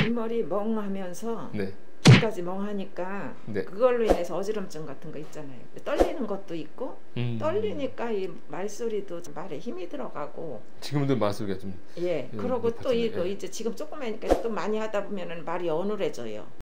뒷머리 멍하면서 네. 귀까지 멍하니까 네. 그걸로 인해서 어지럼증 같은 거 있잖아요. 떨리는 것도 있고 떨리니까 이 말소리도 말에 힘이 들어가고 지금도 말소리가 좀 예. 그러고 또 이거 예. 이제 지금 조그마니까 또 많이 하다 보면은 말이 어눌해져요.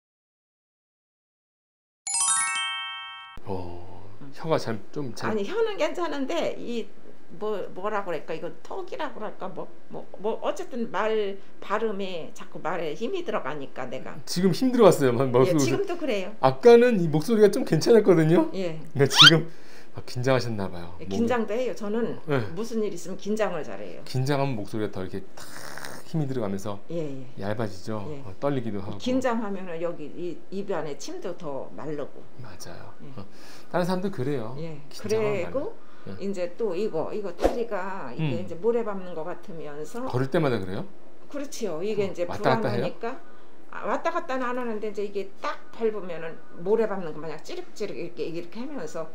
혀가 좀 아니 혀는 괜찮은데 이 뭐라고 그럴까 이거 턱이라고 그럴까 뭐 어쨌든 말 발음에 자꾸 말에 힘이 들어가니까 내가 지금 힘들어왔어요. 예, 지금도 그래요. 아까는 이 목소리가 좀 괜찮았거든요. 예. 근데 지금 긴장하셨나 봐요. 예, 긴장도 해요. 저는 네. 무슨 일 있으면 긴장을 잘해요. 긴장하면 목소리가 더 이렇게 탁 힘이 들어가면서 예. 얇아지죠. 예. 떨리기도 하고. 긴장하면은 여기 입 안에 침도 더 마르고. 맞아요. 예. 다른 사람도 그래요. 예. 그리고 이제 또 이거 다리가 이게 이제 모래 밟는 것 같으면서 걸을 때마다 그래요? 그렇지요. 이게 이제 왔다 갔다 불안하니까 왔다 갔다는 안 하는데 이제 이게 딱 밟으면은 모래 밟는 거 마냥 찌릿찌릿 이렇게 하면서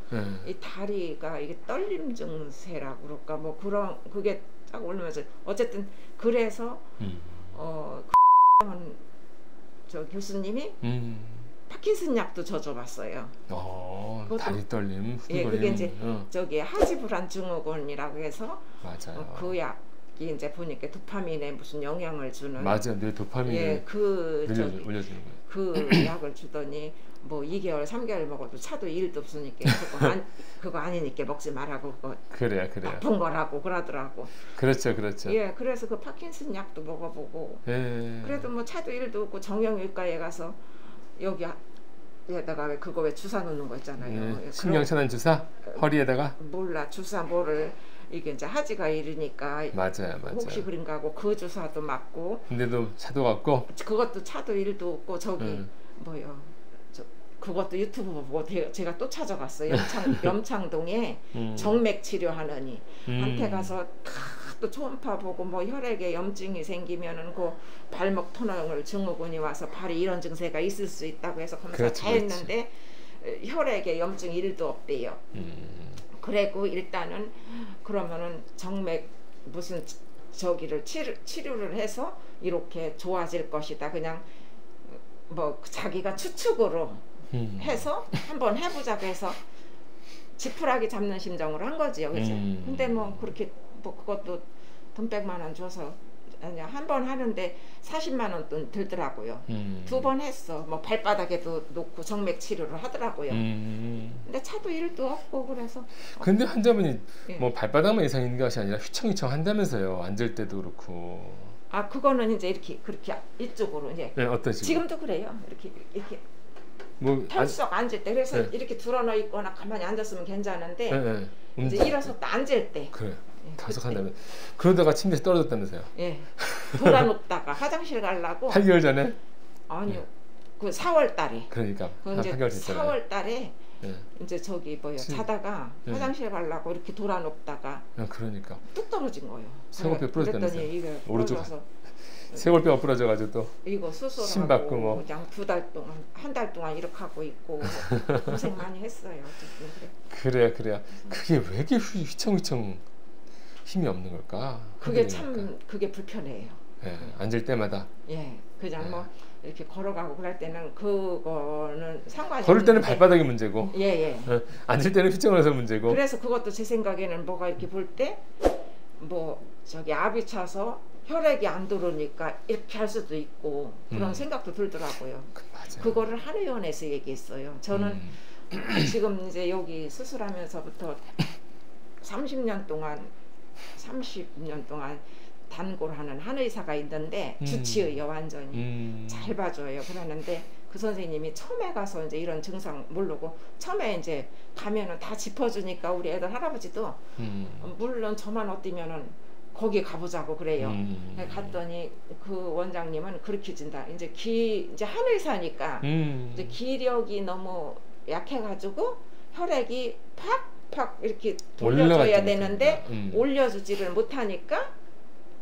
이 다리가 이게 떨림 증세라고 그럴까 뭐 그런 그게 딱 올리면서 어쨌든 그래서 저 교수님이 파킨슨 약도 줘봤어요. 다리 떨림, 예, 그게 이제 저기 하지불안 증후군이라고 해서 맞아요. 그 약이 이제 보니까 도파민에 무슨 영향을 주는 맞아요. 뇌 도파민을 예, 올려주는 거예요. 그 약을 주더니 뭐 2개월, 3개월 먹어도 차도 1도 없으니까 그거 아니니까 먹지 말라고 그거 그래요. 나쁜 거라고 그러더라고. 그렇죠. 예, 그래서 그 파킨슨 약도 먹어보고 예. 그래도 뭐 차도 1도 없고 정형외과에 가서 여기에다가 왜 주사 놓는 거 있잖아요. 예. 신경차단 주사 허리에다가 몰라 주사 뭐를 이게 이제 하지가 이르니까 맞아요. 혹시 그런가 하고 그 주사도 맞고 근데도 차도 같고 그것도 차도 1도 없고 저기 뭐요 그것도 유튜브 보고 제가 또 찾아갔어요. 염창동에 정맥 치료하느니 한테 가서 또 초음파 보고 뭐 혈액에 염증이 생기면은 그 발목 토너울 증후군이 와서 발이 이런 증세가 있을 수 있다고 해서 검사 다 했는데 혈액에 염증 1도 없대요. 그래고 일단은 그러면은 정맥 무슨 저기를 치료를 해서 이렇게 좋아질 것이다. 그냥 뭐 자기가 추측으로 해서 한번 해보자고 해서 지푸라기 잡는 심정으로 한 거지요. 그죠? 근데 뭐 그렇게 뭐 그것도 돈 100만 원 줘서 아니야 한 번 하는데 40만 원 돈 들더라고요. 2번 했어. 뭐 발바닥에도 놓고 정맥 치료를 하더라고요. 근데 차도 1도 없고 그래서. 근데 환자분이 예. 뭐 발바닥만 이상 있는 것이 아니라 휘청휘청 한다면서요. 앉을 때도 그렇고. 아 그거는 이제 이렇게 그렇게 이쪽으로 이제. 네, 어떤 식으로? 지금도 그래요. 이렇게. 뭐 털썩 앉을 때 그래서 네. 이렇게 드러나 있거나 가만히 앉았으면 괜찮은데 이제 일어서 또 앉을 때. 그래. 예, 털썩한다면 그러다가 침대에서 떨어졌다면서요? 예. 돌아눕다가 화장실 가려고 8개월 전에? 아니요. 그 4월 달에. 그러니까 한 이제 8개월 됐잖아요. 4월 달에 이제 저기 자다가 화장실 가려고 이렇게 돌아눕다가 그러니까 뚝 떨어진 거예요. 쇄골뼈 부러졌다면서요? 그랬더니 이게 오른쪽 부러져서 쇄골뼈가 부러져가지고 또 이거 수술하고 심 받고 뭐 그냥 2달 동안 1달 동안 이렇게 하고 있고 고생 많이 했어요. 그래요. 그게 왜 이렇게 휘청휘청 힘이 없는 걸까? 그게 참 그게 불편해요. 예, 앉을 때마다. 예, 그냥 뭐 이렇게 걸어가고 그럴 때는 그거는 상관이 걸을 때는 없는데. 발바닥이 문제고. 예. 앉을 때는 휘청을 해서 문제고. 그래서 그것도 제 생각에는 뭐가 이렇게 볼 때 뭐 저기 압이 차서 혈액이 안 들어오니까 이렇게 할 수도 있고 그런 생각도 들더라고요. 맞아요. 그거를 한의원에서 얘기했어요. 저는 지금 이제 여기 수술하면서부터 30년 동안 단골 하는 한의사가 있는데 주치의요 완전히 잘 봐줘요. 그러는데 그 선생님이 처음에 가서 이제 이런 증상 모르고 처음에 이제 가면은 다 짚어주니까 우리 애들 할아버지도 물론 저만 어디면은 거기 가보자고 그래요. 갔더니 그 원장님은 그렇게 준다. 이제 한의사니까 이제 기력이 너무 약해가지고 혈액이 팍팍 이렇게 돌려줘야 되는데 올려주지를 못하니까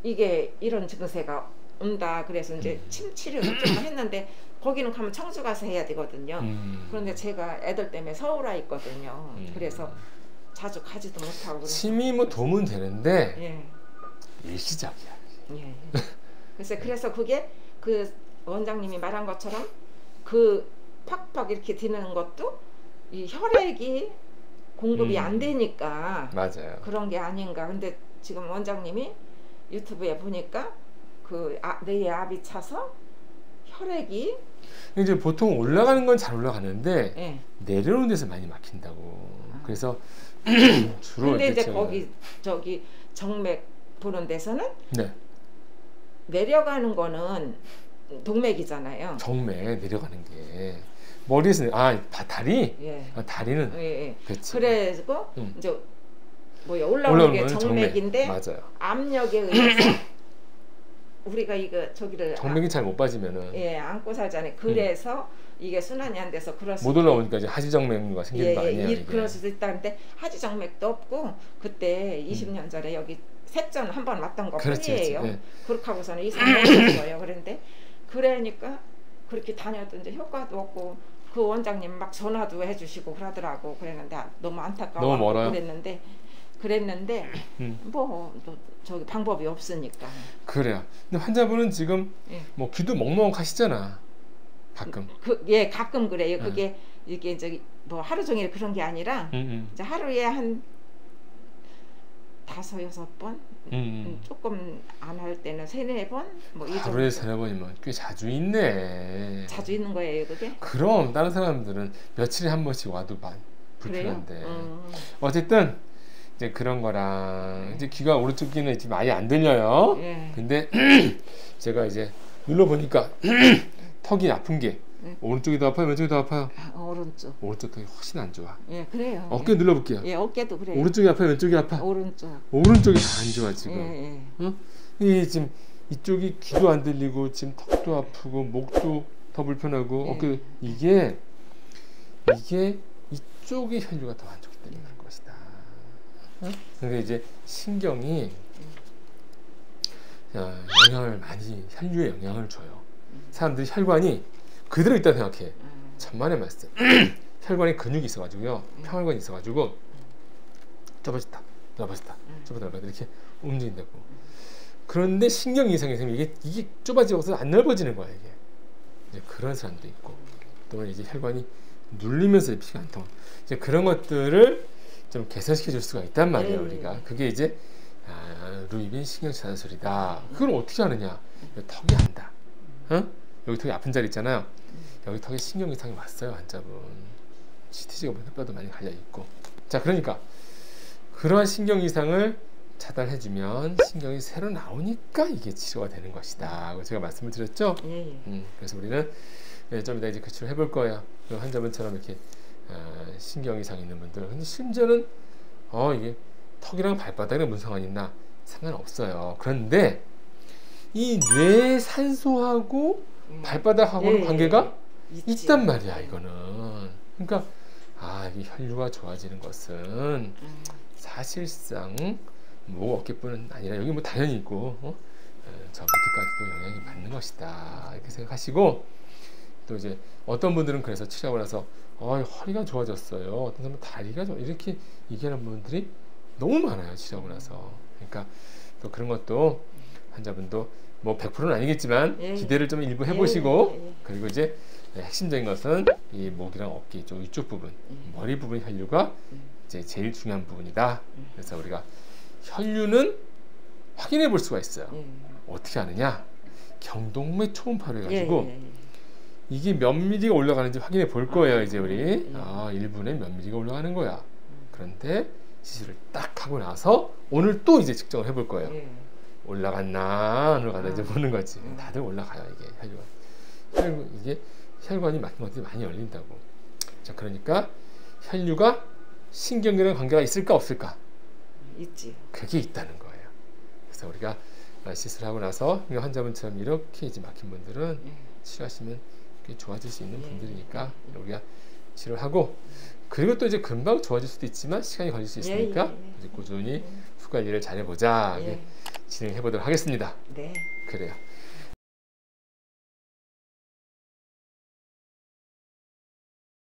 이게 이런 증세가 온다. 그래서 이제 침 치료를 좀 했는데 거기는 가면 청주 가서 해야 되거든요. 그런데 제가 애들 때문에 서울 와 있거든요. 그래서 자주 가지도 못하고. 침이 뭐 도움은 되는데 예. 일시적이야. 예. 그래서 그게 그 원장님이 말한 것처럼 그 팍팍 이렇게 드는 것도 이 혈액이 공급이 안 되니까 맞아요. 그런 게 아닌가. 근데 지금 원장님이 유튜브에 보니까 그 뇌에 압이 차서 혈액이 이제 보통 올라가는 건 잘 올라가는데 예. 내려오는 데서 많이 막힌다고. 그래서 주로 근데 이제 제가, 거기 저기 정맥 보는 데서는 네. 내려가는 거는 동맥이잖아요. 정맥 내려가는 게 머리에서 다리? 예. 다리는 예, 예. 그치. 그래고 이제 뭐야 올라오는 게 정맥인데 맞아요. 압력에 의해서 우리가 이거 저기를 정맥이 잘 못 빠지면은 예 안고 살잖아요. 그래서 이게 순환이 안 돼서 그럴 못 올라오니까 이제 하지정맥류가 생기는 거 아니에요? 이게. 그럴 수도 있다는데 하지정맥도 없고 그때 20년 전에 여기 색전 한번 왔던 것 뿐이에요. 네. 그렇게 하고서는 이상 없었어요. 그런데 그러니까 그렇게 다녀도 이제 효과도 없고 그 원장님 막 전화도 해주시고 그러더라고. 그랬는데 너무 안타까워. 너무 멀어요? 그랬는데 뭐 저기 방법이 없으니까. 그래요. 근데 환자분은 지금 예. 뭐 귀도 먹먹하시잖아. 가끔. 예, 가끔 그래요. 그게 이게 저기 뭐 하루 종일 그런 게 아니라 이제 하루에 한 5-6번 조금 안 할 때는 3-4번 뭐 하루에 3-4번이면 꽤 자주 있네. 자주 있는 거예요, 그게? 그럼 다른 사람들은 며칠에 한 번씩 와도 불편한데. 어쨌든 이제 그런 거랑 이제 귀가 오른쪽 귀는 지금 아예 안 들려요. 예. 근데 제가 이제 눌러 보니까 턱이 아픈 게 오른쪽이 더 아파요, 왼쪽이 더 아파요? 오른쪽. 오른쪽 턱이 훨씬 안 좋아. 예, 그래요. 어깨 눌러볼게요. 예, 어깨도 그래요. 오른쪽이 아파요, 왼쪽이 아파? 오른쪽. 오른쪽이 더 안 좋아 지금. 예. 이 지금 이쪽이 귀도 안 들리고 지금 턱도 아프고 목도 더 불편하고 어깨 이게 이쪽의 혈류가 더 안 좋기 때문에 그런 것이다. 그러니까 이제 신경이 영향을 많이 혈류에 영향을 줘요. 사람들이 혈관이 그대로 있다 생각해. 천만의 말씀. 혈관에 근육이 있어가지고요, 평혈관이 있어가지고 좁아졌다, 넓어졌다, 좁아졌다, 넓어졌다 이렇게 움직인다고. 그런데 신경 이상이 생기면 이게 좁아지고서 안 넓어지는 거야 이게. 이제 그런 사람도 있고, 또는 이제 혈관이 눌리면서 피가 안 통하고, 이제 그런 것들을 좀 개선시켜 줄 수가 있단 말이에요. 우리가 그게 이제 루이빈 신경차단술이다. 그걸 어떻게 하느냐? 턱이 안다. 여기 턱이 아픈 자리 있잖아요. 여기 턱에 신경 이상이 왔어요, 환자분. CTG가 뼈도 많이 갈려 있고. 자, 그러니까 그러한 신경 이상을 차단해주면 신경이 새로 나오니까 이게 치료가 되는 것이다. 제가 말씀을 드렸죠. 그래서 우리는 좀 이따 이제 그 치료 해볼 거예요. 그 환자분처럼 이렇게 신경 이상 있는 분들. 근데 심지어는 이게 턱이랑 발바닥이랑 무슨 상관이 있나? 상관없어요. 그런데 이 뇌 산소하고 발바닥하고는 관계가 있단 말이야, 이거는. 그러니까 이 혈류가 좋아지는 것은 사실상 목 어깨뿐은 아니라 여기 뭐 당연히 있고 저 밑에까지도 영향이 받는 것이다, 이렇게 생각하시고, 또 이제 어떤 분들은 그래서 치료하고 나서 허리가 좋아졌어요, 어떤 사람은 다리가 이렇게 얘기하는 분들이 너무 많아요, 치료하고 나서. 그러니까 또 그런 것도 환자분도 뭐 100%는 아니겠지만 기대를 좀 일부 해보시고, 그리고 이제 핵심적인 것은 이 목이랑 어깨 이쪽 부분, 머리 부분 혈류가 이제 제일 중요한 부분이다. 그래서 우리가 혈류는 확인해 볼 수가 있어요. 어떻게 하느냐? 경동맥 초음파로 해가지고 이게 몇 미리가 올라가는지 확인해 볼 거예요. 이제 우리 1분에 몇 미리가 올라가는 거야. 그런데 시술을 딱 하고 나서 오늘 또 이제 측정을 해볼 거예요. 올라갔나 안 올라갔나 이제 보는 거지. 다들 올라가요, 이게 혈류가. 이게 혈관이 막힌 것들이 많이 열린다고. 자, 그러니까 혈류가 신경이랑 관계가 있을까 없을까? 있지. 그게 있다는 거예요. 그래서 우리가 시술하고 나서 환자분처럼 이렇게 이제 막힌 분들은 치료하시면 좋아질 수 있는 분들이니까 우리가 치료하고, 그리고 또 이제 금방 좋아질 수도 있지만 시간이 걸릴 수 있으니까 이제 꾸준히 후 관리를 잘 해보자. 진행해 보도록 하겠습니다. 네. 그래요.